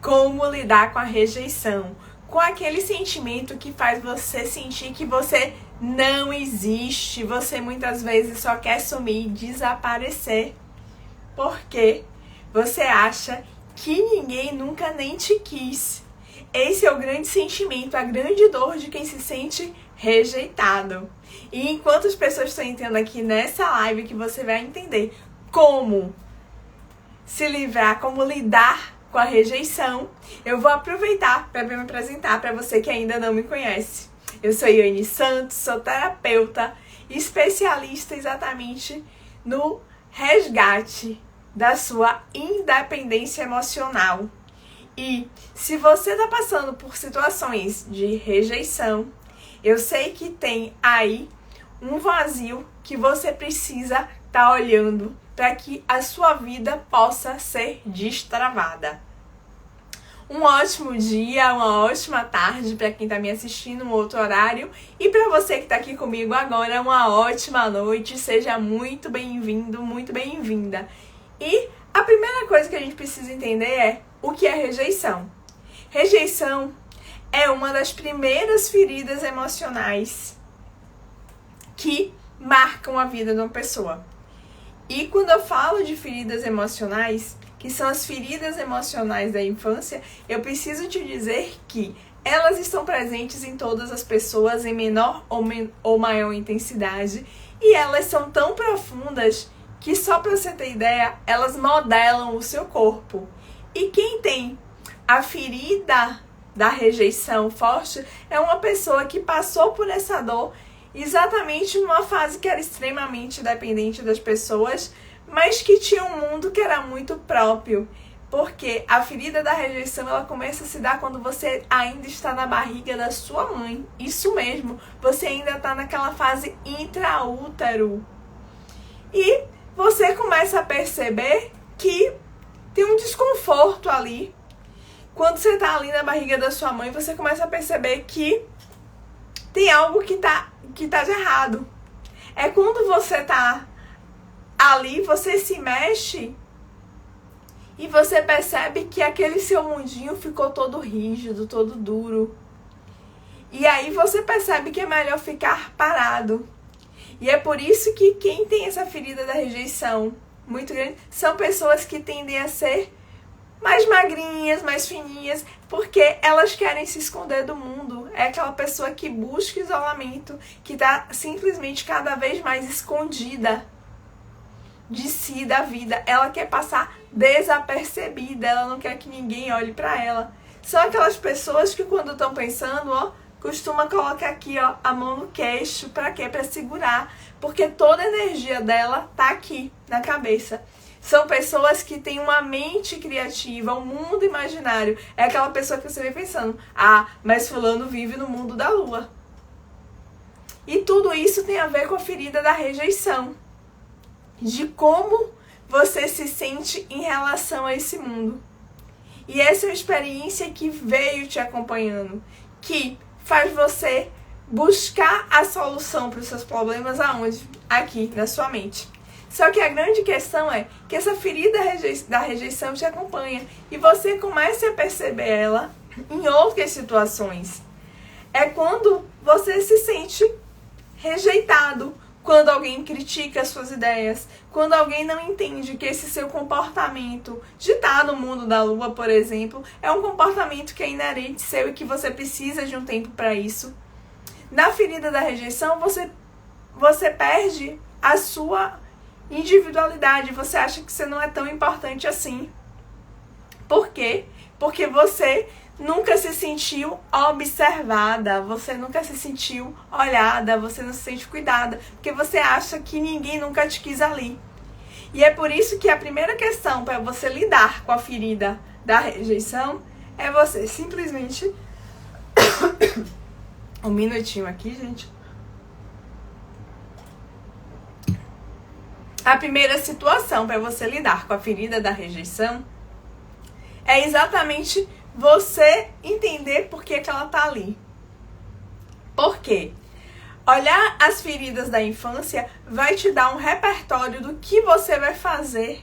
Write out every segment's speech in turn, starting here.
como lidar com a rejeição, com aquele sentimento que faz você sentir que você não existe, você muitas vezes só quer sumir e desaparecer, porque você acha que ninguém nunca nem te quis. Esse é o grande sentimento, a grande dor de quem se sente rejeitado. E enquanto as pessoas estão entrando aqui nessa live, que você vai entender como se livrar, como lidar com a rejeição, eu vou aproveitar para me apresentar para você que ainda não me conhece. Eu sou Iane Santos, sou terapeuta, especialista exatamente no resgate da sua independência emocional. E se você está passando por situações de rejeição, eu sei que tem aí um vazio que você precisa estar olhando para que a sua vida possa ser destravada. Um ótimo dia, uma ótima tarde para quem está me assistindo, um outro horário. E para você que está aqui comigo agora, uma ótima noite. Seja muito bem-vindo, muito bem-vinda. E a primeira coisa que a gente precisa entender é o que é rejeição. Rejeição é uma das primeiras feridas emocionais que marcam a vida de uma pessoa. E quando eu falo de feridas emocionais, que são as feridas emocionais da infância, eu preciso te dizer que elas estão presentes em todas as pessoas em menor ou maior intensidade, e elas são tão profundas que, só para você ter ideia, elas modelam o seu corpo. E quem tem a ferida da rejeição forte é uma pessoa que passou por essa dor exatamente numa fase que era extremamente dependente das pessoas, mas que tinha um mundo que era muito próprio. Porque a ferida da rejeição, ela começa a se dar quando você ainda está na barriga da sua mãe. Isso mesmo, você ainda está naquela fase intraútero. E você começa a perceber que tem um desconforto ali. Quando você está ali na barriga da sua mãe, você começa a perceber que tem algo que tá de errado. É quando você tá ali, você se mexe e você percebe que aquele seu mundinho ficou todo rígido, todo duro. E aí você percebe que é melhor ficar parado. E é por isso que quem tem essa ferida da rejeição muito grande são pessoas que tendem a ser mais magrinhas, mais fininhas, porque elas querem se esconder do mundo. É aquela pessoa que busca isolamento, que está simplesmente cada vez mais escondida de si, da vida. Ela quer passar desapercebida, ela não quer que ninguém olhe para ela. São aquelas pessoas que, quando estão pensando, costuma colocar aqui, a mão no queixo. Para quê? Para segurar, porque toda a energia dela tá aqui na cabeça. São pessoas que têm uma mente criativa, um mundo imaginário. É aquela pessoa que você vem pensando, mas fulano vive no mundo da lua. E tudo isso tem a ver com a ferida da rejeição. De como você se sente em relação a esse mundo. E essa é uma experiência que veio te acompanhando, que faz você buscar a solução para os seus problemas aonde? Aqui, na sua mente. Só que a grande questão é que essa ferida da rejeição te acompanha e você começa a perceber ela em outras situações. É quando você se sente rejeitado, quando alguém critica as suas ideias, quando alguém não entende que esse seu comportamento de estar no mundo da lua, por exemplo, é um comportamento que é inerente seu e que você precisa de um tempo para isso. Na ferida da rejeição, você perde a sua individualidade, você acha que você não é tão importante assim. Por quê? Porque você nunca se sentiu observada, você nunca se sentiu olhada, você não se sente cuidada, porque você acha que ninguém nunca te quis ali. E é por isso que a primeira questão para você lidar com a ferida da rejeição é você simplesmente... Um minutinho aqui, gente. A primeira situação para você lidar com a ferida da rejeição é exatamente você entender por que ela tá ali. Por quê? Olhar as feridas da infância vai te dar um repertório do que você vai fazer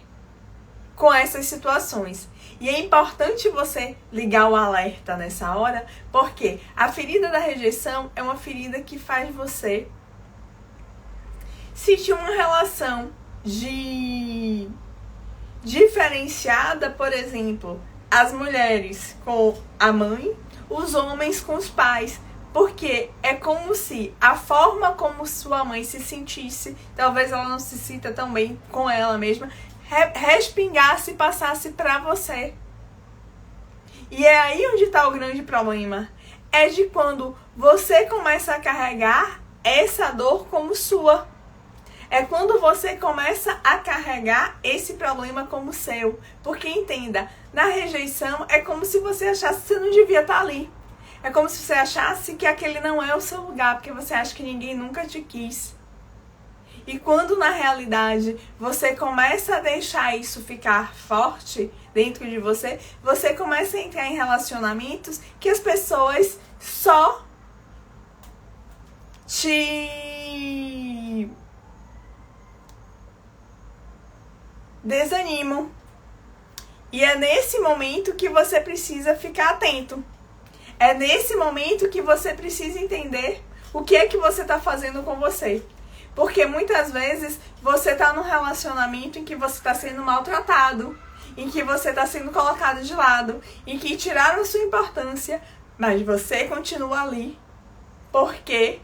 com essas situações. E é importante você ligar o alerta nessa hora, porque a ferida da rejeição é uma ferida que faz você sentir uma relação diferenciada, por exemplo, as mulheres com a mãe, os homens com os pais. Porque é como se a forma como sua mãe se sentisse, talvez ela não se sinta tão bem com ela mesma, respingasse e passasse pra você. E é aí onde está o grande problema. É de quando você começa a carregar essa dor como sua. É quando você começa a carregar esse problema como seu. Porque entenda, na rejeição é como se você achasse que você não devia estar ali. É como se você achasse que aquele não é o seu lugar, porque você acha que ninguém nunca te quis. E quando na realidade você começa a deixar isso ficar forte dentro de você, você começa a entrar em relacionamentos que as pessoas só te desanimam. E é nesse momento que você precisa ficar atento. É nesse momento que você precisa entender o que é que você está fazendo com você. Porque muitas vezes você está num relacionamento em que você está sendo maltratado, em que você está sendo colocado de lado, em que tiraram a sua importância, mas você continua ali. Porque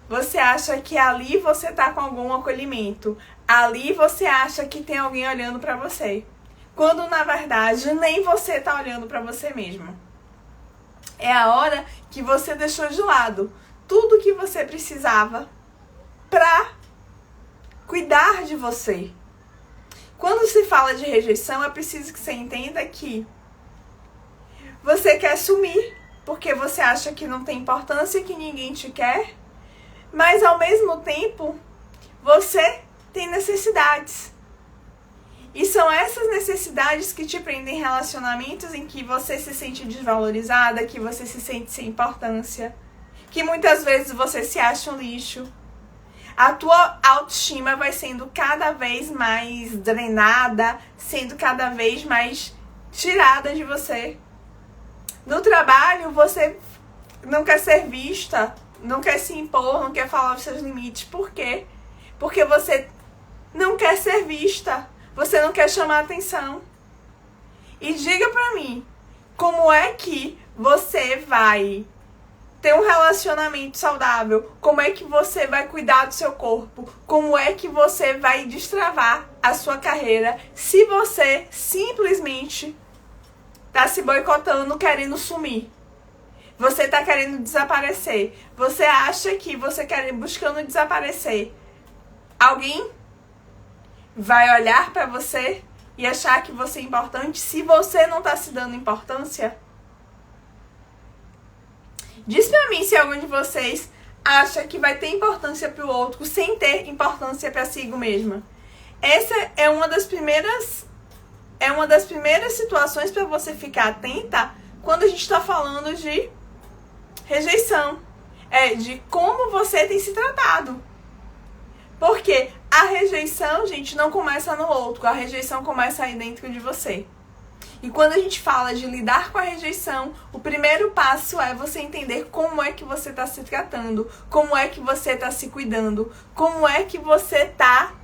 você acha que ali você está com algum acolhimento. Ali você acha que tem alguém olhando para você. Quando na verdade nem você está olhando para você mesmo. É a hora que você deixou de lado tudo que você precisava para cuidar de você. Quando se fala de rejeição, é preciso que você entenda que você quer sumir porque você acha que não tem importância, que ninguém te quer, mas ao mesmo tempo você tem necessidades. E são essas necessidades que te prendem em relacionamentos em que você se sente desvalorizada, que você se sente sem importância, que muitas vezes você se acha um lixo. A tua autoestima vai sendo cada vez mais drenada, sendo cada vez mais tirada de você. No trabalho, você não quer ser vista, não quer se impor, não quer falar os seus limites. Por quê? Porque você não quer ser vista. Você não quer chamar atenção. E diga pra mim, como é que você vai ter um relacionamento saudável? Como é que você vai cuidar do seu corpo? Como é que você vai destravar a sua carreira se você simplesmente tá se boicotando, querendo sumir? Você tá querendo desaparecer. Você acha que você buscando desaparecer, alguém vai olhar pra você e achar que você é importante se você não tá se dando importância? Diz pra mim se algum de vocês acha que vai ter importância pro outro sem ter importância pra si mesma. Essa é uma das primeiras situações para você ficar atenta quando a gente tá falando de rejeição. É de como você tem se tratado. Porque a rejeição, gente, não começa no outro. A rejeição começa aí dentro de você. E quando a gente fala de lidar com a rejeição, o primeiro passo é você entender como é que você está se tratando, como é que você está se cuidando, como é que você está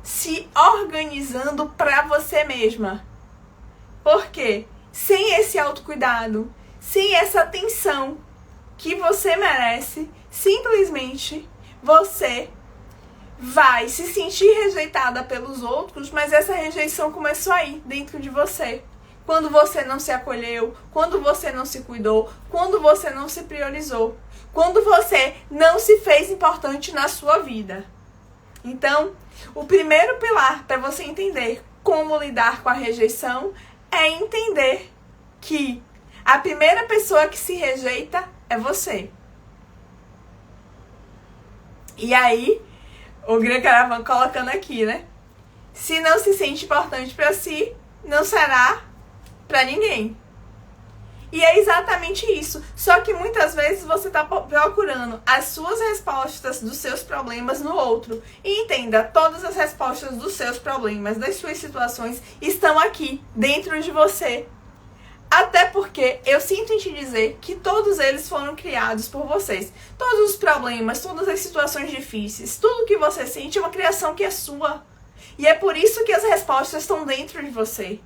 se organizando para você mesma. Porque sem esse autocuidado, sem essa atenção que você merece, simplesmente você vai se sentir rejeitada pelos outros, mas essa rejeição começou aí, dentro de você. Quando você não se acolheu, quando você não se cuidou, quando você não se priorizou, quando você não se fez importante na sua vida. Então, o primeiro pilar para você entender como lidar com a rejeição é entender que a primeira pessoa que se rejeita é você. E aí, o Gran Caravan colocando aqui, né? Se não se sente importante para si, não será para ninguém. E é exatamente isso. Só que muitas vezes você está procurando as suas respostas dos seus problemas no outro. E entenda, todas as respostas dos seus problemas, das suas situações, estão aqui, dentro de você. Até porque eu sinto em te dizer que todos eles foram criados por vocês. Todos os problemas, todas as situações difíceis, tudo que você sente é uma criação que é sua. E é por isso que as respostas estão dentro de você.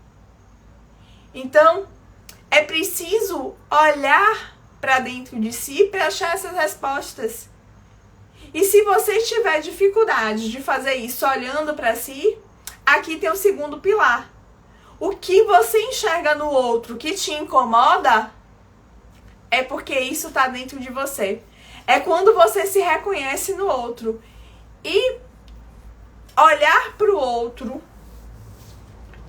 Então, é preciso olhar para dentro de si para achar essas respostas. E se você tiver dificuldade de fazer isso olhando para si, aqui tem o segundo pilar. O que você enxerga no outro que te incomoda é porque isso está dentro de você. É quando você se reconhece no outro. E olhar para o outro.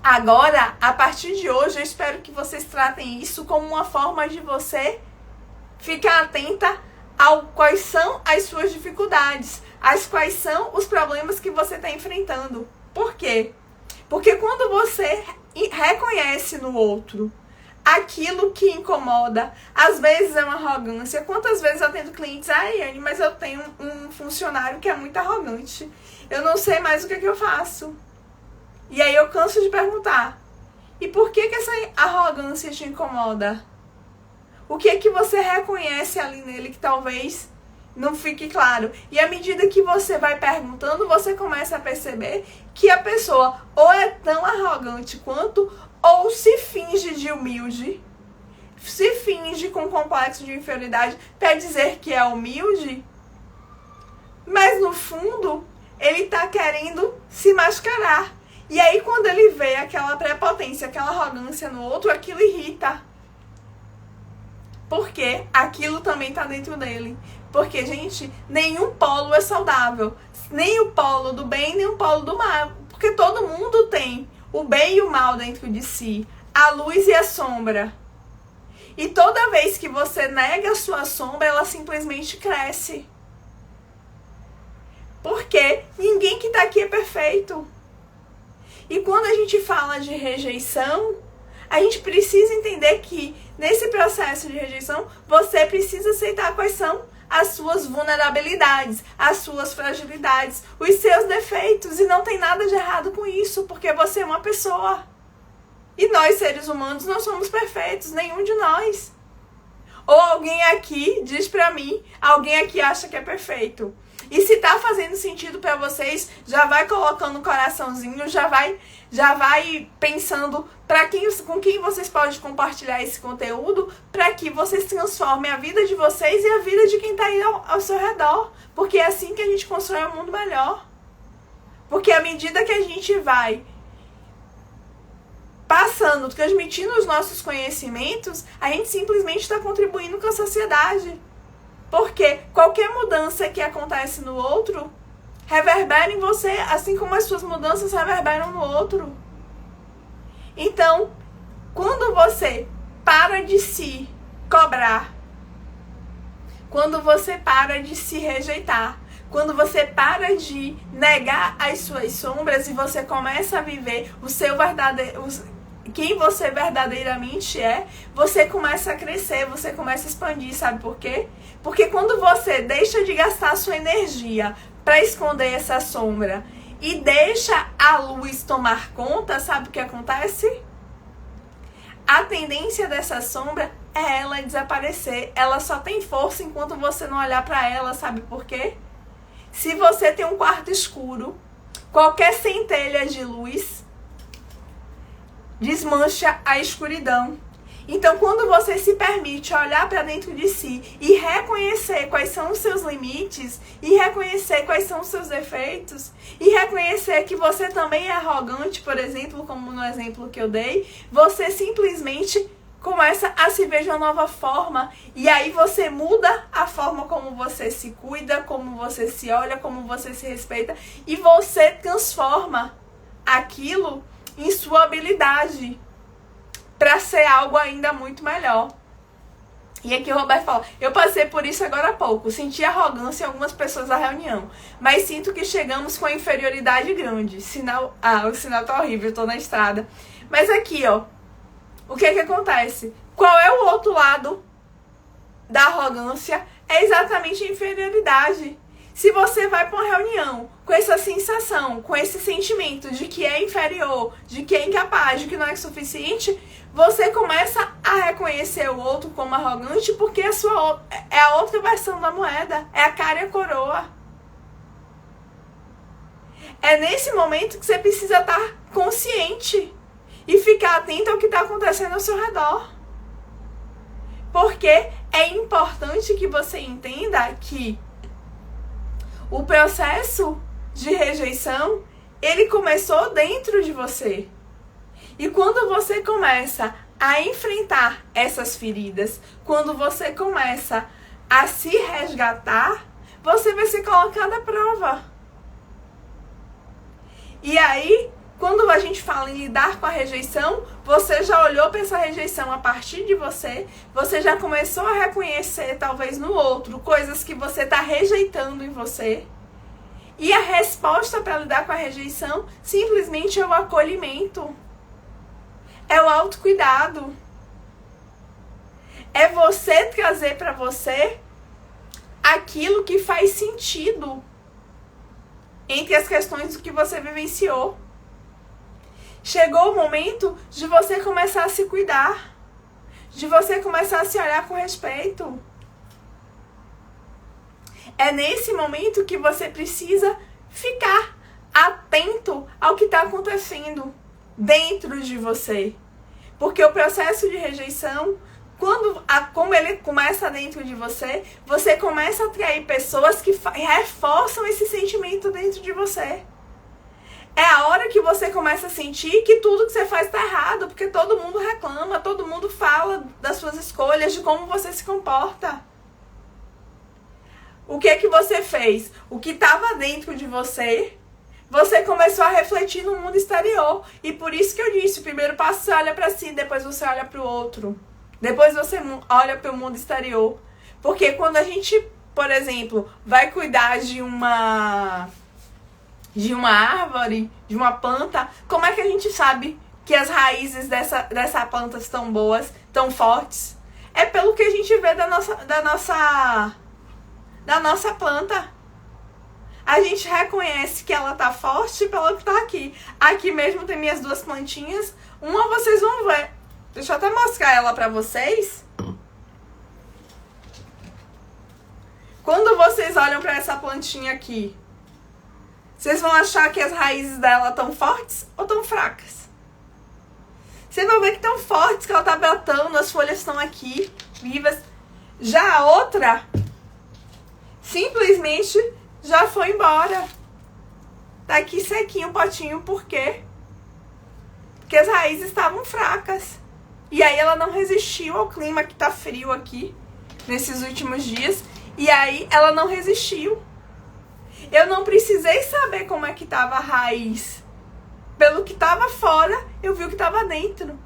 Agora, a partir de hoje, eu espero que vocês tratem isso como uma forma de você ficar atenta ao quais são as suas dificuldades, quais são os problemas que você está enfrentando. Por quê? Porque quando você reconhece no outro aquilo que incomoda, às vezes é uma arrogância. Quantas vezes eu atendo clientes, Anne, mas eu tenho um funcionário que é muito arrogante. Eu não sei mais o que eu faço. E aí eu canso de perguntar, e por que essa arrogância te incomoda? O que é que você reconhece ali nele que talvez não fique claro? E à medida que você vai perguntando, você começa a perceber que a pessoa ou é tão arrogante quanto, ou se finge de humilde, se finge com complexo de inferioridade para dizer que é humilde, mas no fundo ele está querendo se mascarar. E aí quando ele vê aquela prepotência, aquela arrogância no outro, aquilo irrita. Porque aquilo também está dentro dele. Porque, gente, nenhum polo é saudável. Nem o polo do bem, nem o polo do mal. Porque todo mundo tem o bem e o mal dentro de si. A luz e a sombra. E toda vez que você nega a sua sombra, ela simplesmente cresce. Porque ninguém que está aqui é perfeito. E quando a gente fala de rejeição, a gente precisa entender que nesse processo de rejeição, você precisa aceitar quais são as suas vulnerabilidades, as suas fragilidades, os seus defeitos. E não tem nada de errado com isso, porque você é uma pessoa. E nós, seres humanos, não somos perfeitos, nenhum de nós. Ou alguém aqui diz pra mim, alguém aqui acha que é perfeito. E se tá fazendo sentido pra vocês, já vai colocando um coraçãozinho, já vai pensando com quem vocês podem compartilhar esse conteúdo, para que vocês transformem a vida de vocês e a vida de quem tá aí ao seu redor. Porque é assim que a gente constrói um mundo melhor. Porque à medida que a gente vai passando, transmitindo os nossos conhecimentos, a gente simplesmente está contribuindo com a sociedade. Porque qualquer mudança que acontece no outro reverbera em você, assim como as suas mudanças reverberam no outro. Então, quando você para de se cobrar, quando você para de se rejeitar, quando você para de negar as suas sombras e você começa a viver o seu verdadeiro, quem você verdadeiramente é, você começa a crescer, você começa a expandir, sabe por quê? Porque quando você deixa de gastar a sua energia para esconder essa sombra e deixa a luz tomar conta, sabe o que acontece? A tendência dessa sombra é ela desaparecer. Ela só tem força enquanto você não olhar para ela, sabe por quê? Se você tem um quarto escuro, qualquer centelha de luz desmancha a escuridão. Então, quando você se permite olhar para dentro de si e reconhecer quais são os seus limites, e reconhecer quais são os seus defeitos, e reconhecer que você também é arrogante, por exemplo, como no exemplo que eu dei, você simplesmente começa a se ver de uma nova forma. E aí você muda a forma como você se cuida, como você se olha, como você se respeita, e você transforma aquilo em sua habilidade para ser algo ainda muito melhor. E aqui o Roberto fala, eu passei por isso agora há pouco, senti arrogância em algumas pessoas da reunião, mas sinto que chegamos com a inferioridade grande. O sinal tá horrível, eu tô na estrada. Mas aqui, ó, o que acontece? Qual é o outro lado da arrogância? É exatamente a inferioridade. Se você vai para uma reunião com essa sensação, com esse sentimento de que é inferior, de que é incapaz, de que não é suficiente, você começa a reconhecer o outro como arrogante porque é a outra versão da moeda. É a cara e a coroa. É nesse momento que você precisa estar consciente e ficar atento ao que está acontecendo ao seu redor. Porque é importante que você entenda que o processo de rejeição, ele começou dentro de você. E quando você começa a enfrentar essas feridas, quando você começa a se resgatar, você vai ser colocado à prova. E aí, quando a gente fala em lidar com a rejeição, você já olhou para essa rejeição a partir de você já começou a reconhecer, talvez no outro, coisas que você está rejeitando em você. E a resposta para lidar com a rejeição simplesmente é o acolhimento. É o autocuidado. É você trazer para você aquilo que faz sentido entre as questões do que você vivenciou. Chegou o momento de você começar a se cuidar, de você começar a se olhar com respeito. É nesse momento que você precisa ficar atento ao que está acontecendo dentro de você. Porque o processo de rejeição, como ele começa dentro de você, você começa a atrair pessoas que reforçam esse sentimento dentro de você. É a hora que você começa a sentir que tudo que você faz está errado, porque todo mundo reclama, todo mundo fala das suas escolhas, de como você se comporta. O que é que você fez? O que estava dentro de você, você começou a refletir no mundo exterior. E por isso que eu disse, o primeiro passo você olha para si, depois você olha para o outro. Depois você olha para o mundo exterior. Porque quando a gente, por exemplo, vai cuidar de uma árvore, de uma planta, como é que a gente sabe que as raízes dessa planta estão boas, tão fortes? É pelo que a gente vê da nossa planta. A gente reconhece que ela tá forte pelo que tá aqui. Aqui mesmo tem minhas duas plantinhas. Uma vocês vão ver. Deixa eu até mostrar ela pra vocês. Quando vocês olham pra essa plantinha aqui, vocês vão achar que as raízes dela estão fortes ou estão fracas? Vocês vão ver que estão fortes, que ela tá brotando, as folhas estão aqui, vivas. Já a outra, simplesmente já foi embora. Tá aqui sequinho o potinho, por quê? Porque as raízes estavam fracas. E aí ela não resistiu ao clima que tá frio aqui, nesses últimos dias. E aí ela não resistiu. Eu não precisei saber como é que tava a raiz. Pelo que tava fora, eu vi o que tava dentro.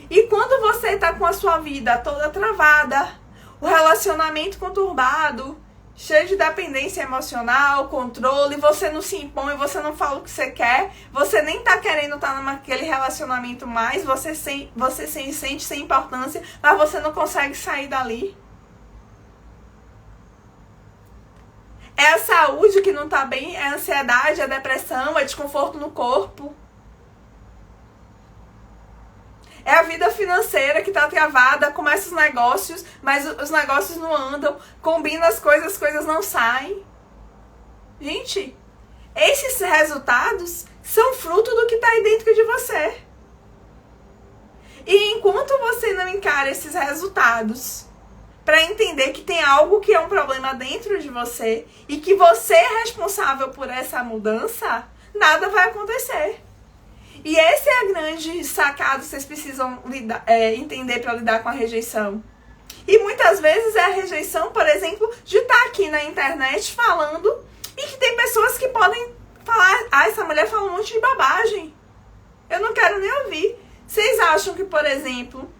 E quando você tá com a sua vida toda travada, o relacionamento conturbado, cheio de dependência emocional, controle, você não se impõe, você não fala o que você quer, você nem tá querendo estar naquele relacionamento mais, você se sente sem importância, mas você não consegue sair dali. É a saúde que não tá bem, é a ansiedade, é a depressão, é desconforto no corpo. É a vida financeira que tá travada, começa os negócios, mas os negócios não andam, combina as coisas não saem. Gente, esses resultados são fruto do que tá aí dentro de você. E enquanto você não encara esses resultados para entender que tem algo que é um problema dentro de você e que você é responsável por essa mudança, nada vai acontecer. E esse é a grande sacada que vocês precisam entender para lidar com a rejeição. E muitas vezes é a rejeição, por exemplo, de estar aqui na internet falando e que tem pessoas que podem falar, essa mulher fala um monte de bobagem. Eu não quero nem ouvir. Vocês acham que, por exemplo,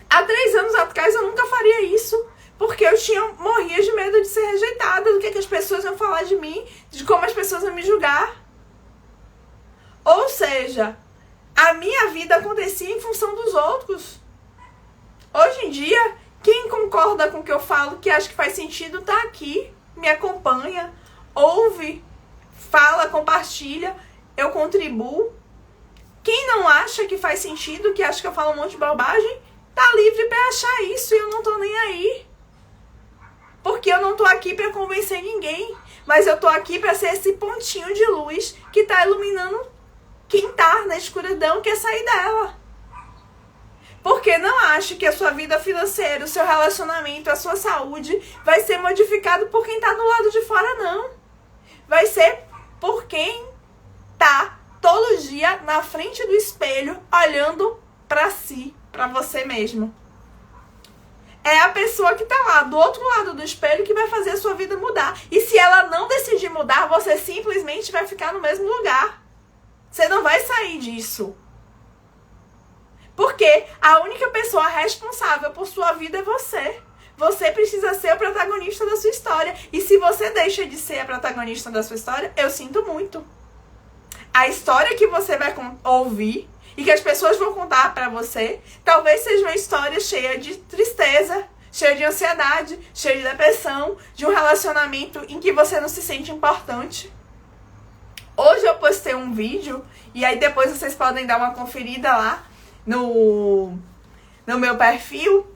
há 3 anos atrás eu nunca faria isso? Porque eu morria de medo de ser rejeitada, do que as pessoas iam falar de mim, de como as pessoas iam me julgar. Ou seja, a minha vida acontecia em função dos outros. Hoje em dia, quem concorda com o que eu falo, que acha que faz sentido, tá aqui, me acompanha, ouve, fala, compartilha, eu contribuo. Quem não acha que faz sentido, que acha que eu falo um monte de bobagem, tá livre pra achar isso e eu não tô nem aí. Porque eu não tô aqui pra convencer ninguém, mas eu tô aqui pra ser esse pontinho de luz que tá iluminando quem tá na escuridão, quer sair dela. Porque não ache que a sua vida financeira, o seu relacionamento, a sua saúde vai ser modificado por quem tá do lado de fora, não. Vai ser por quem tá todo dia na frente do espelho, olhando pra si, pra você mesmo. É a pessoa que tá lá do outro lado do espelho que vai fazer a sua vida mudar. E se ela não decidir mudar, você simplesmente vai ficar no mesmo lugar. Você não vai sair disso. Porque a única pessoa responsável por sua vida é você. Você precisa ser o protagonista da sua história. E se você deixa de ser a protagonista da sua história, eu sinto muito. A história que você vai ouvir e que as pessoas vão contar pra você, talvez seja uma história cheia de tristeza, cheia de ansiedade, cheia de depressão, de um relacionamento em que você não se sente importante. Hoje eu postei um vídeo, e aí depois vocês podem dar uma conferida lá no meu perfil,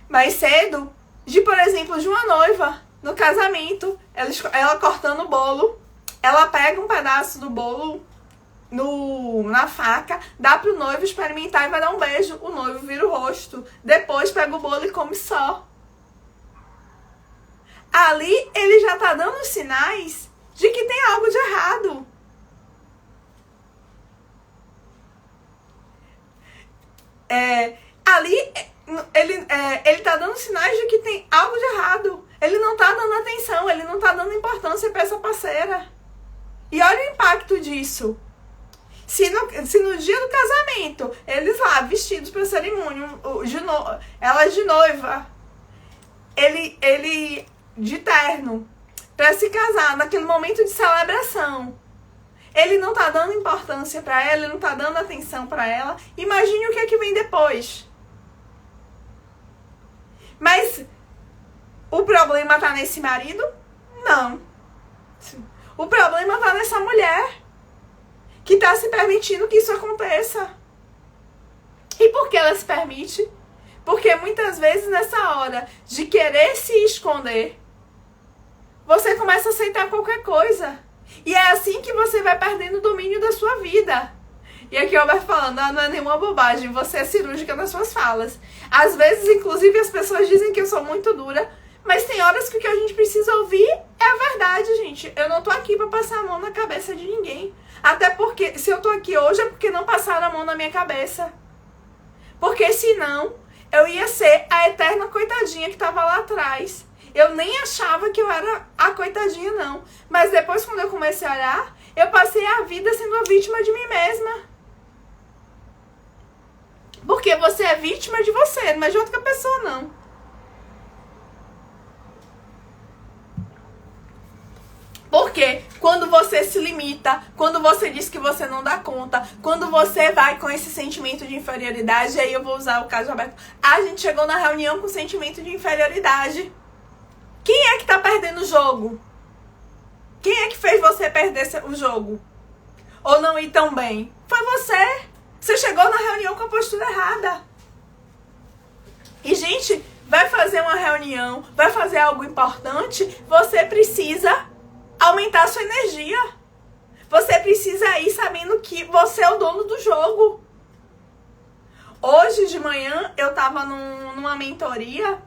mais cedo, de, por exemplo, de uma noiva no casamento, ela cortando o bolo, ela pega um pedaço do bolo na faca, dá pro noivo experimentar e vai dar um beijo, o noivo vira o rosto, depois pega o bolo e come só. Ali ele já tá dando os sinais de que tem algo de errado. Ali ele tá dando sinais de que tem algo de errado. Ele não tá dando atenção, ele não tá dando importância pra essa parceira. E olha o impacto disso. Se no dia do casamento, eles lá, vestidos pra cerimônia, ela de noiva, ele de terno, pra se casar, naquele momento de celebração, ele não tá dando importância pra ela, ele não tá dando atenção pra ela. Imagine o que é que vem depois. Mas o problema tá nesse marido? Não. O problema tá nessa mulher que tá se permitindo que isso aconteça. E por que ela se permite? Porque muitas vezes nessa hora de querer se esconder, você começa a aceitar qualquer coisa. E é assim que você vai perdendo o domínio da sua vida. E aqui eu vou falando, não é nenhuma bobagem, você é cirúrgica nas suas falas. Às vezes, inclusive, as pessoas dizem que eu sou muito dura, mas tem horas que o que a gente precisa ouvir é a verdade, gente. Eu não tô aqui pra passar a mão na cabeça de ninguém. Até porque, se eu tô aqui hoje, é porque não passaram a mão na minha cabeça. Porque senão, eu ia ser a eterna coitadinha que tava lá atrás. Eu nem achava que eu era a coitadinha, não. Mas depois, quando eu comecei a olhar, eu passei a vida sendo a vítima de mim mesma. Porque você é vítima de você, não é de outra pessoa, não. Porque quando você se limita, quando você diz que você não dá conta, quando você vai com esse sentimento de inferioridade, aí eu vou usar o caso Roberto. A gente chegou na reunião com sentimento de inferioridade. Quem é que tá perdendo o jogo? Quem é que fez você perder o jogo? Ou não ir tão bem? Foi você. Você chegou na reunião com a postura errada. E, gente, vai fazer uma reunião, vai fazer algo importante, você precisa aumentar a sua energia. Você precisa ir sabendo que você é o dono do jogo. Hoje de manhã eu tava numa mentoria.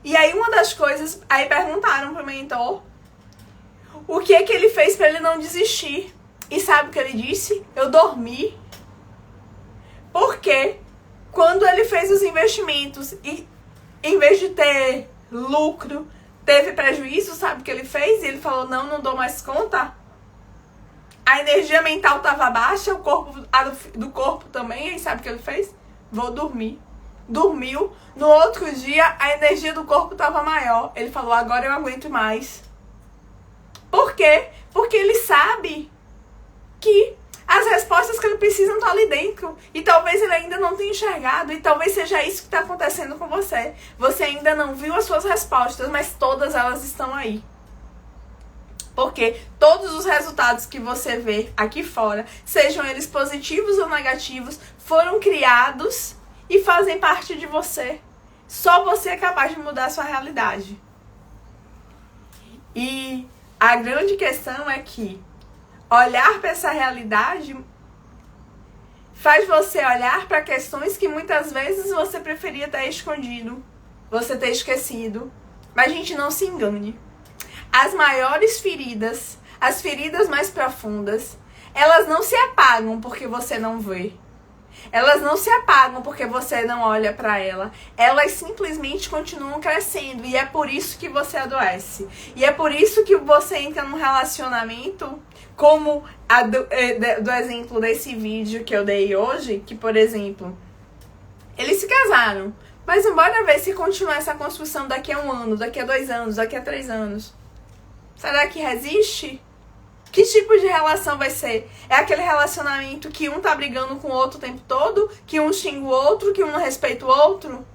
E aí uma das coisas, aí perguntaram pro mentor o que ele fez pra ele não desistir. E sabe o que ele disse? Eu dormi. Porque quando ele fez os investimentos e em vez de ter lucro, teve prejuízo, sabe o que ele fez? E ele falou, não dou mais conta. A energia mental tava baixa, o corpo, do corpo também, e sabe o que ele fez? Vou dormir. Dormiu. No outro dia, a energia do corpo estava maior. Ele falou, agora eu aguento mais. Por quê? Porque ele sabe que as respostas que ele precisa estão ali dentro. E talvez ele ainda não tenha enxergado. E talvez seja isso que está acontecendo com você. Você ainda não viu as suas respostas, mas todas elas estão aí. Porque todos os resultados que você vê aqui fora, sejam eles positivos ou negativos, foram criados e fazem parte de você. Só você é capaz de mudar a sua realidade. E a grande questão é que olhar para essa realidade faz você olhar para questões que muitas vezes você preferia ter escondido, você ter esquecido. Mas, gente, não se engane. As maiores feridas, as feridas mais profundas, elas não se apagam porque você não vê. Elas não se apagam porque você não olha para ela. Elas simplesmente continuam crescendo. E é por isso que você adoece. E é por isso que você entra num relacionamento, como do exemplo desse vídeo que eu dei hoje, que, por exemplo, eles se casaram. Mas bora ver se continuar essa construção daqui a 1 ano, daqui a 2 anos, daqui a 3 anos. Será que resiste? Que tipo de relação vai ser? É aquele relacionamento que um tá brigando com o outro o tempo todo? Que um xinga o outro? Que um não respeita o outro?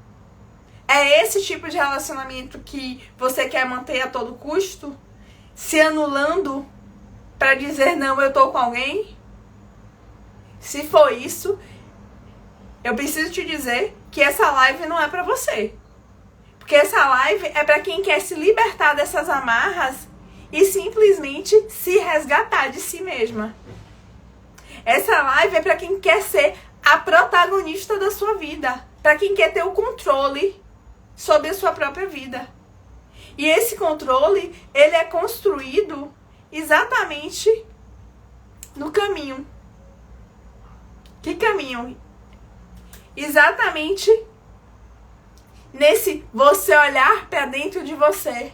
É esse tipo de relacionamento que você quer manter a todo custo? Se anulando pra dizer, não, eu tô com alguém? Se for isso, eu preciso te dizer que essa live não é pra você. Porque essa live é pra quem quer se libertar dessas amarras e simplesmente se resgatar de si mesma. Essa live é para quem quer ser a protagonista da sua vida, para quem quer ter o controle sobre a sua própria vida. E esse controle, ele é construído exatamente no caminho. Que caminho? Exatamente nesse você olhar para dentro de você.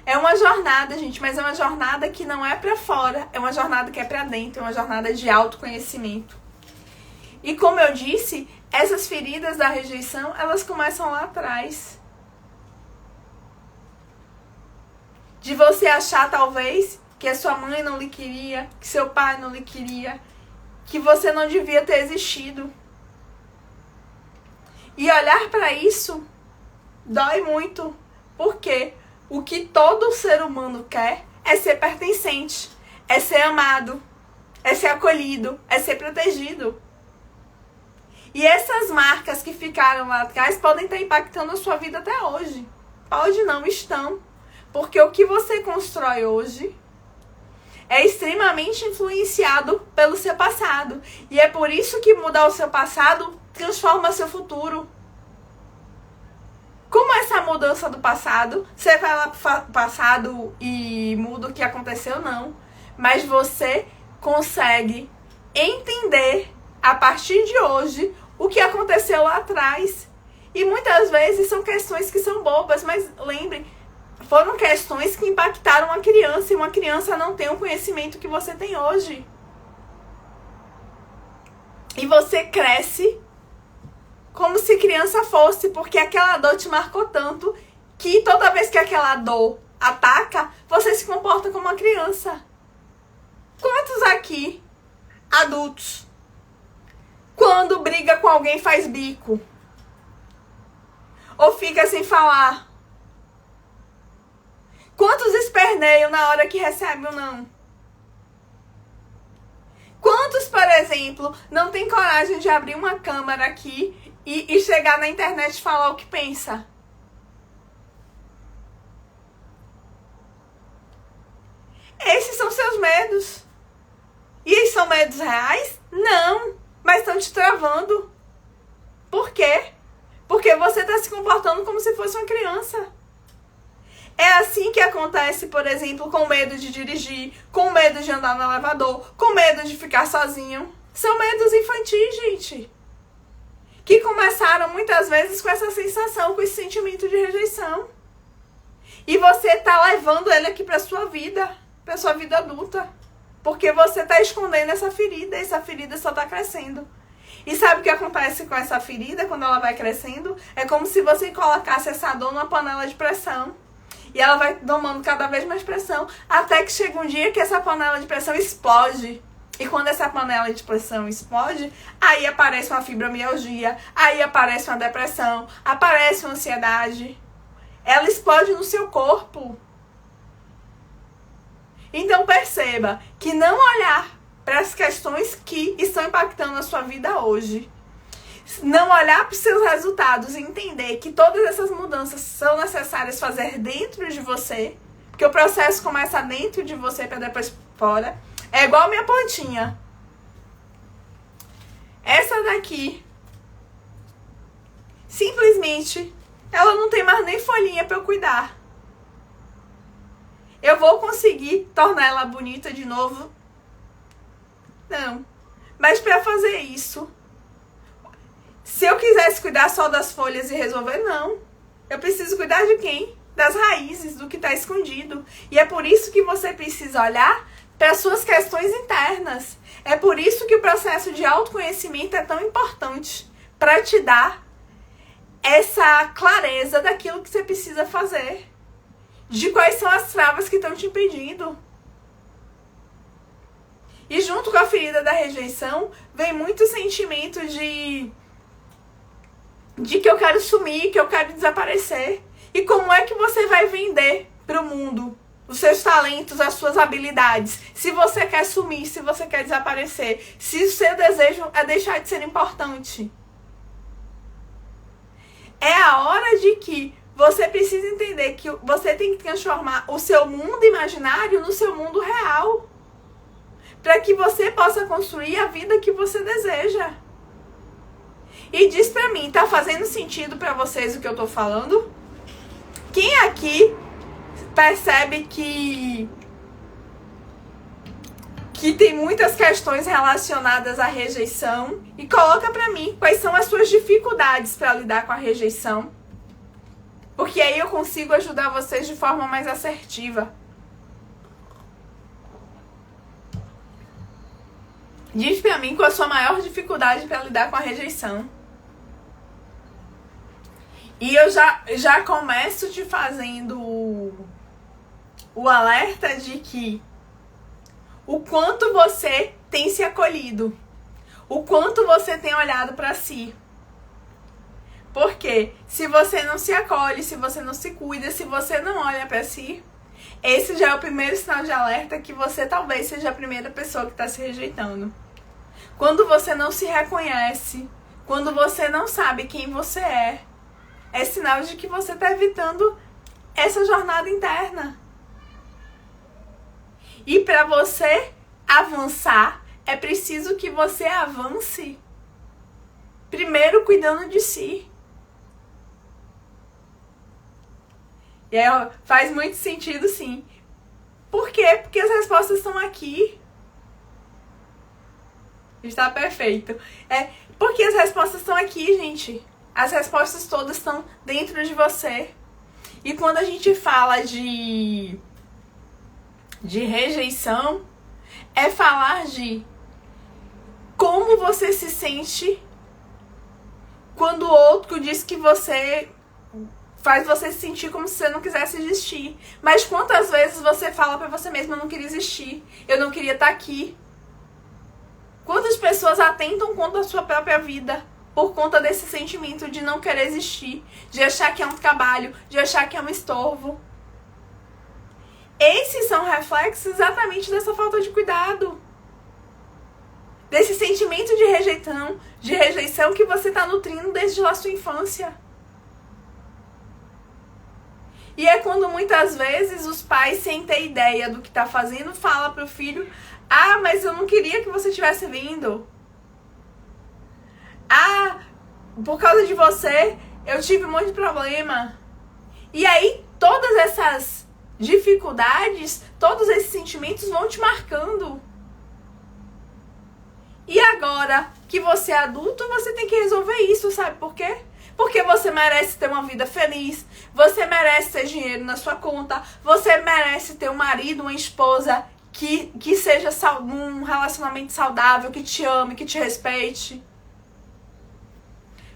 É uma jornada, gente, mas é uma jornada que não é pra fora, é uma jornada que é pra dentro, é uma jornada de autoconhecimento. E como eu disse, essas feridas da rejeição, elas começam lá atrás. De você achar, talvez, que a sua mãe não lhe queria, que seu pai não lhe queria, que você não devia ter existido. E olhar pra isso dói muito. Por quê? O que todo ser humano quer é ser pertencente, é ser amado, é ser acolhido, é ser protegido. E essas marcas que ficaram lá atrás podem estar impactando a sua vida até hoje. Pode não, estão. Porque o que você constrói hoje é extremamente influenciado pelo seu passado. E é por isso que mudar o seu passado transforma seu futuro. Como essa mudança do passado, você vai lá pro passado e muda o que aconteceu? Não. Mas você consegue entender, a partir de hoje, o que aconteceu lá atrás. E muitas vezes são questões que são bobas, mas lembre, foram questões que impactaram uma criança, e uma criança não tem o conhecimento que você tem hoje. E você cresce como se criança fosse, porque aquela dor te marcou tanto que toda vez que aquela dor ataca, você se comporta como uma criança. Quantos aqui, adultos, quando briga com alguém faz bico? Ou fica sem falar? Quantos esperneiam na hora que recebe um não? Quantos, por exemplo, não tem coragem de abrir uma câmera aqui e chegar na internet e falar o que pensa? Esses são seus medos. E eles são medos reais? Não, mas estão te travando. Por quê? Porque você está se comportando como se fosse uma criança. É assim que acontece, por exemplo, com medo de dirigir, com medo de andar no elevador, com medo de ficar sozinho. São medos infantis, gente. Que começaram muitas vezes com essa sensação, com esse sentimento de rejeição. E você tá levando ele aqui pra sua vida adulta. Porque você tá escondendo essa ferida só tá crescendo. E sabe o que acontece com essa ferida quando ela vai crescendo? É como se você colocasse essa dor numa panela de pressão. E ela vai tomando cada vez mais pressão, até que chega um dia que essa panela de pressão explode. E quando essa panela de pressão explode, aí aparece uma fibromialgia, aí aparece uma depressão, aparece uma ansiedade. Ela explode no seu corpo. Então perceba que não olhar para as questões que estão impactando a sua vida hoje não olhar para os seus resultados e entender que todas essas mudanças são necessárias fazer dentro de você, porque o processo começa dentro de você para depois fora, é igual minha plantinha. Essa daqui, simplesmente, ela não tem mais nem folhinha para eu cuidar. Eu vou conseguir tornar ela bonita de novo? Não. Mas para fazer isso, se eu quisesse cuidar só das folhas e resolver, não. Eu preciso cuidar de quem? Das raízes, do que está escondido. E é por isso que você precisa olhar para as suas questões internas. É por isso que o processo de autoconhecimento é tão importante, para te dar essa clareza daquilo que você precisa fazer. De quais são as travas que estão te impedindo. E junto com a ferida da rejeição, vem muito sentimento de que eu quero sumir, que eu quero desaparecer. E como é que você vai vender para o mundo os seus talentos, as suas habilidades, se você quer sumir, se você quer desaparecer, se o seu desejo é deixar de ser importante? É a hora de que você precisa entender que você tem que transformar o seu mundo imaginário no seu mundo real, para que você possa construir a vida que você deseja. E diz pra mim, tá fazendo sentido pra vocês o que eu tô falando? Quem aqui percebe que tem muitas questões relacionadas à rejeição? E coloca pra mim quais são as suas dificuldades para lidar com a rejeição. Porque aí eu consigo ajudar vocês de forma mais assertiva. Diz pra mim qual a sua maior dificuldade para lidar com a rejeição. E eu já começo te fazendo o alerta de que o quanto você tem se acolhido, o quanto você tem olhado para si. Porque se você não se acolhe, se você não se cuida, se você não olha para si, esse já é o primeiro sinal de alerta que você talvez seja a primeira pessoa que está se rejeitando. Quando você não se reconhece, quando você não sabe quem você é sinal de que você está evitando essa jornada interna. E para você avançar, é preciso que você avance primeiro cuidando de si. E aí, faz muito sentido, sim. Por quê? Porque as respostas estão aqui. Está perfeito. Porque as respostas estão aqui, gente. As respostas todas estão dentro de você. E quando a gente fala de rejeição, é falar de como você se sente quando o outro diz que você faz você se sentir como se você não quisesse existir. Mas quantas vezes você fala pra você mesmo: eu não queria existir, eu não queria estar aqui. Quantas pessoas atentam contra a sua própria vida por conta desse sentimento de não querer existir, de achar que é um trabalho, de achar que é um estorvo? Esses são reflexos exatamente dessa falta de cuidado. Desse sentimento de rejeição que você está nutrindo desde a sua infância. E é quando muitas vezes os pais, sem ter ideia do que está fazendo, falam para o filho: ah, mas eu não queria que você tivesse vindo. Ah, por causa de você, eu tive um monte de problema. E aí, todas essas dificuldades, todos esses sentimentos vão te marcando. E agora que você é adulto, você tem que resolver isso, sabe por quê? Porque você merece ter uma vida feliz, você merece ter dinheiro na sua conta, você merece ter um marido, uma esposa que seja um relacionamento saudável, que te ame, que te respeite.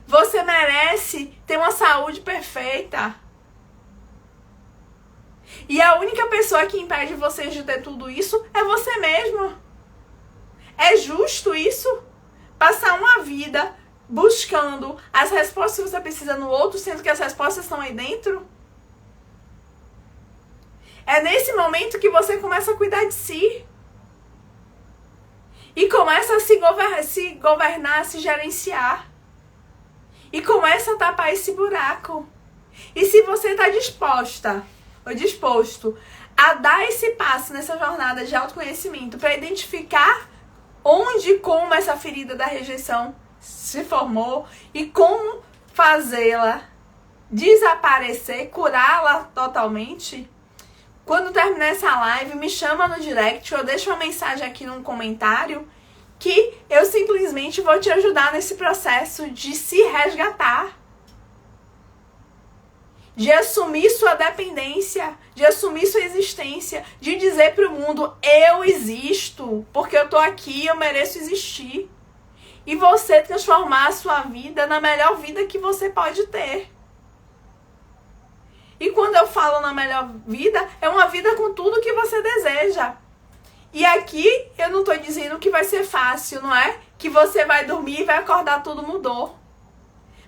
Você merece ter uma saúde perfeita. E a única pessoa que impede você de ter tudo isso é você mesmo. É justo isso? Passar uma vida buscando as respostas que você precisa no outro, sendo que as respostas estão aí dentro? É nesse momento que você começa a cuidar de si. E começa a se governar, a se gerenciar. E começa a tapar esse buraco. E se você está disposta ou disposto a dar esse passo nessa jornada de autoconhecimento para identificar onde e como essa ferida da rejeição se formou e como fazê-la desaparecer, curá-la totalmente, quando terminar essa live, me chama no direct ou deixa uma mensagem aqui num comentário que eu simplesmente vou te ajudar nesse processo de se resgatar, de assumir sua dependência, de assumir sua existência, de dizer para o mundo, eu existo, porque eu tô aqui, eu mereço existir. E você transformar a sua vida na melhor vida que você pode ter. E quando eu falo na melhor vida, é uma vida com tudo que você deseja. E aqui eu não tô dizendo que vai ser fácil, não é? Que você vai dormir e vai acordar, tudo mudou.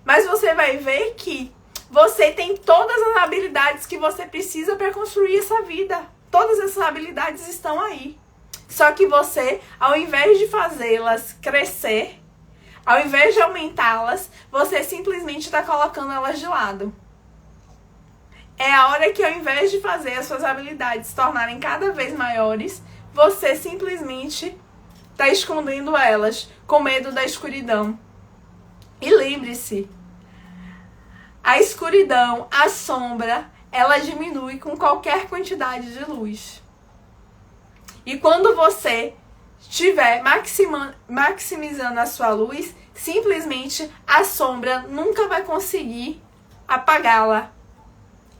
Mas você vai ver que você tem todas as habilidades que você precisa para construir essa vida. Todas essas habilidades estão aí. Só que você, ao invés de fazê-las crescer, ao invés de aumentá-las, você simplesmente está colocando elas de lado. É a hora que, ao invés de fazer as suas habilidades se tornarem cada vez maiores, você simplesmente está escondendo elas com medo da escuridão. E lembre-se, a escuridão, a sombra, ela diminui com qualquer quantidade de luz. E quando você estiver maximizando a sua luz, simplesmente a sombra nunca vai conseguir apagá-la.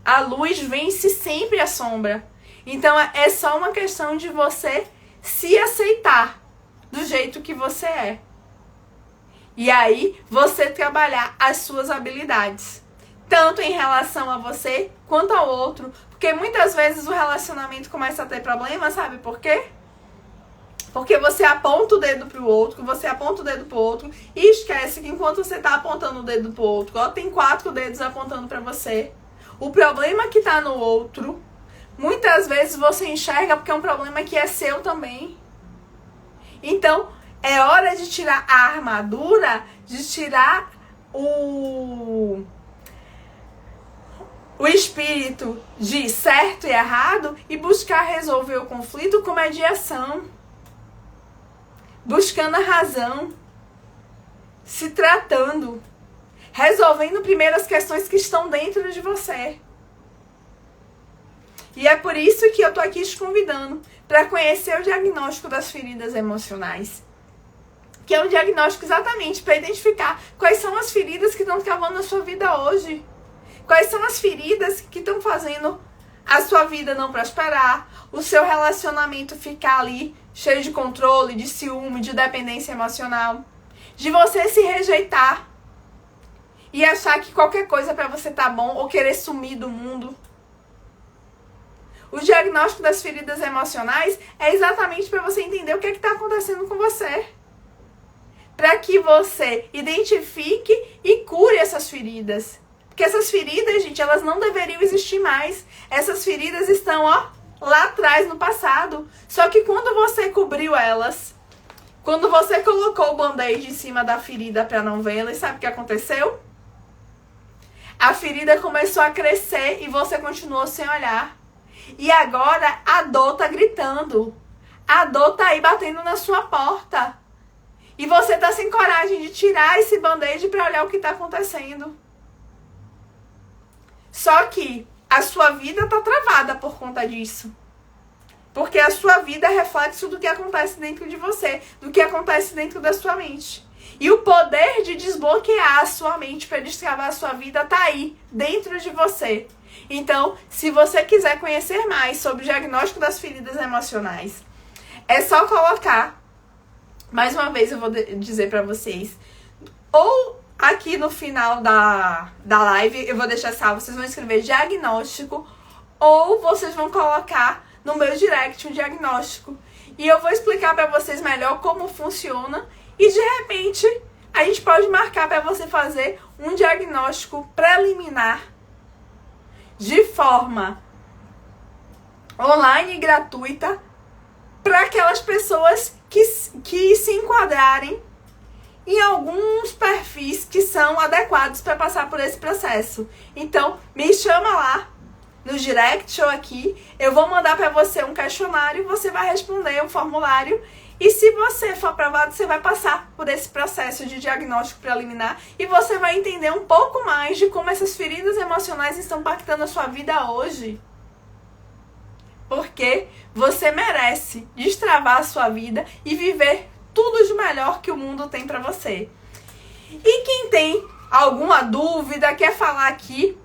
A luz vence sempre a sombra. Então é só uma questão de você se aceitar do jeito que você é. E aí você trabalhar as suas habilidades. Tanto em relação a você quanto ao outro. Porque muitas vezes o relacionamento começa a ter problema, sabe por quê? Porque você aponta o dedo pro outro, e esquece que enquanto você tá apontando o dedo pro outro, ó, tem 4 dedos apontando pra você. O problema que tá no outro, muitas vezes você enxerga porque é um problema que é seu também. Então, é hora de tirar a armadura, de tirar o espírito de certo e errado e buscar resolver o conflito com mediação. Buscando a razão. Se tratando. Resolvendo primeiro as questões que estão dentro de você. E é por isso que eu tô aqui te convidando para conhecer o diagnóstico das feridas emocionais. Que é um diagnóstico exatamente para identificar quais são as feridas que estão cavando na sua vida hoje. Quais são as feridas que estão fazendo a sua vida não prosperar, o seu relacionamento ficar ali cheio de controle, de ciúme, de dependência emocional. De você se rejeitar e achar que qualquer coisa para você tá bom ou querer sumir do mundo. O diagnóstico das feridas emocionais é exatamente para você entender o que está acontecendo com você. Para que você identifique e cure essas feridas. Porque essas feridas, gente, elas não deveriam existir mais. Essas feridas estão, ó, lá atrás, no passado. Só que quando você cobriu elas, quando você colocou o band-aid em cima da ferida para não vê-la, sabe o que aconteceu? A ferida começou a crescer e você continuou sem olhar. E agora a dor tá gritando. A dor tá aí batendo na sua porta. E você tá sem coragem de tirar esse band-aid para olhar o que tá acontecendo. Só que a sua vida tá travada por conta disso. Porque a sua vida é reflexo do que acontece dentro de você, do que acontece dentro da sua mente. E o poder de desbloquear a sua mente para destravar a sua vida tá aí, dentro de você. Então, se você quiser conhecer mais sobre o diagnóstico das feridas emocionais, é só colocar, mais uma vez eu vou dizer para vocês, ou aqui no final da live, eu vou deixar salvo, vocês vão escrever diagnóstico, ou vocês vão colocar no meu direct um diagnóstico. E eu vou explicar para vocês melhor como funciona. E de repente, a gente pode marcar para você fazer um diagnóstico preliminar de forma online e gratuita para aquelas pessoas que se enquadrarem em alguns perfis que são adequados para passar por esse processo. Então, me chama lá no direct ou aqui, eu vou mandar para você um questionário, você vai responder um formulário e se você for aprovado, você vai passar por esse processo de diagnóstico preliminar e você vai entender um pouco mais de como essas feridas emocionais estão impactando a sua vida hoje. Porque você merece destravar a sua vida e viver tudo de melhor que o mundo tem para você. E quem tem alguma dúvida, quer falar aqui,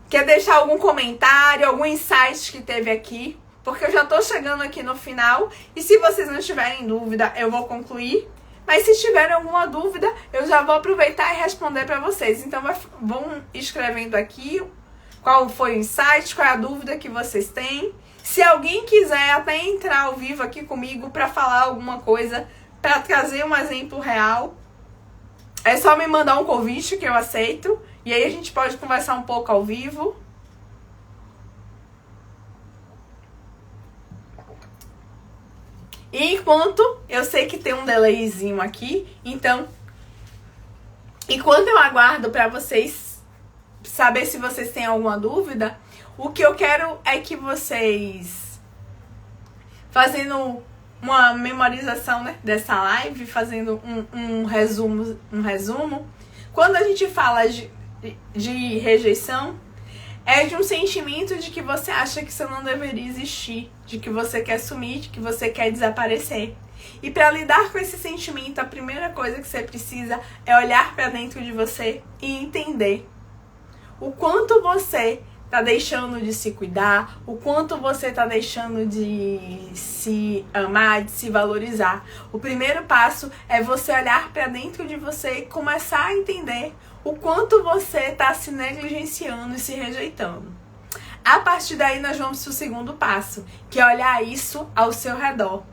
quer deixar algum comentário, algum insight que teve aqui, porque eu já tô chegando aqui no final e se vocês não tiverem dúvida, eu vou concluir. Mas se tiverem alguma dúvida, eu já vou aproveitar e responder para vocês. Então vão escrevendo aqui qual foi o insight, qual é a dúvida que vocês têm. Se alguém quiser até entrar ao vivo aqui comigo para falar alguma coisa, para trazer um exemplo real, é só me mandar um convite que eu aceito. E aí a gente pode conversar um pouco ao vivo. E enquanto eu sei que tem um delayzinho aqui, então, enquanto eu aguardo para vocês saber se vocês têm alguma dúvida, o que eu quero é que vocês, fazendo uma memorização, né, dessa live, fazendo um resumo, quando a gente fala de rejeição, é de um sentimento de que você acha que você não deveria existir, de que você quer sumir, de que você quer desaparecer. E para lidar com esse sentimento, a primeira coisa que você precisa é olhar para dentro de você e entender o quanto você tá deixando de se cuidar, o quanto você tá deixando de se amar, de se valorizar. O primeiro passo é você olhar para dentro de você e começar a entender o quanto você tá se negligenciando e se rejeitando. A partir daí nós vamos para o segundo passo, que é olhar isso ao seu redor.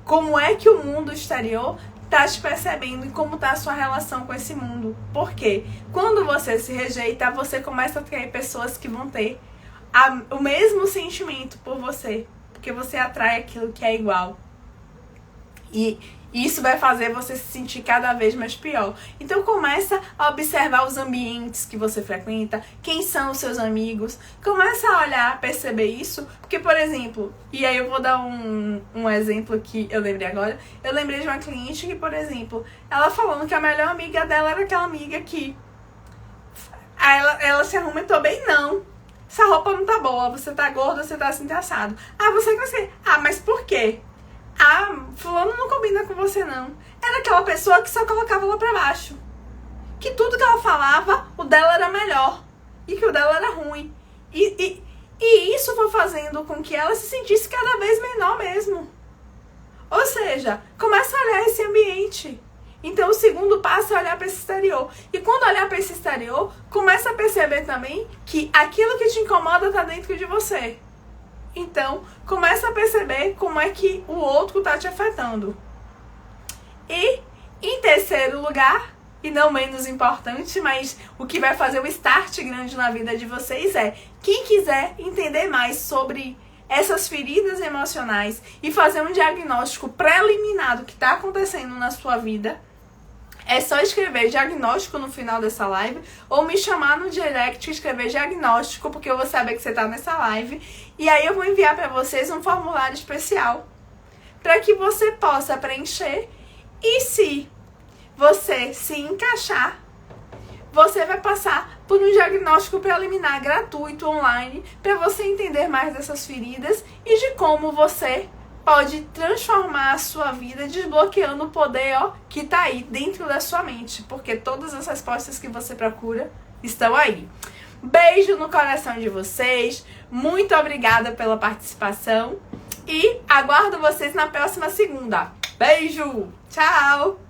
Como é que o mundo exterior tá te percebendo e como tá a sua relação com esse mundo? Porque quando você se rejeita, você começa a atrair pessoas que vão ter o mesmo sentimento por você, porque você atrai aquilo que é igual. E isso vai fazer você se sentir cada vez mais pior. Então começa a observar os ambientes que você frequenta, quem são os seus amigos. Começa a olhar, perceber isso. Porque, por exemplo, e aí eu vou dar um exemplo que eu lembrei agora. Eu lembrei de uma cliente que, por exemplo, ela falando que a melhor amiga dela era aquela amiga que ela se arruma e tô bem, não. Essa roupa não tá boa, você tá gorda, você tá assim, tá assado. Ah, você quer ser. Ah, mas por quê? Ah, fulano não combina com você, não. Era aquela pessoa que só colocava lá pra baixo. Que tudo que ela falava, o dela era melhor. E que o dela era ruim. E isso foi fazendo com que ela se sentisse cada vez menor mesmo. Ou seja, começa a olhar esse ambiente. Então, o segundo passo é olhar para esse exterior. E quando olhar para esse exterior, começa a perceber também que aquilo que te incomoda está dentro de você. Então, começa a perceber como é que o outro está te afetando. E, em terceiro lugar, e não menos importante, mas o que vai fazer o start grande na vida de vocês é, quem quiser entender mais sobre essas feridas emocionais e fazer um diagnóstico preliminar do que está acontecendo na sua vida, é só escrever diagnóstico no final dessa live ou me chamar no direct e escrever diagnóstico, porque eu vou saber que você está nessa live. E aí eu vou enviar para vocês um formulário especial para que você possa preencher. E se você se encaixar, você vai passar por um diagnóstico preliminar gratuito online para você entender mais dessas feridas e de como você pode transformar a sua vida desbloqueando o poder que está aí dentro da sua mente, porque todas as respostas que você procura estão aí. Beijo no coração de vocês, muito obrigada pela participação e aguardo vocês na próxima segunda. Beijo, tchau!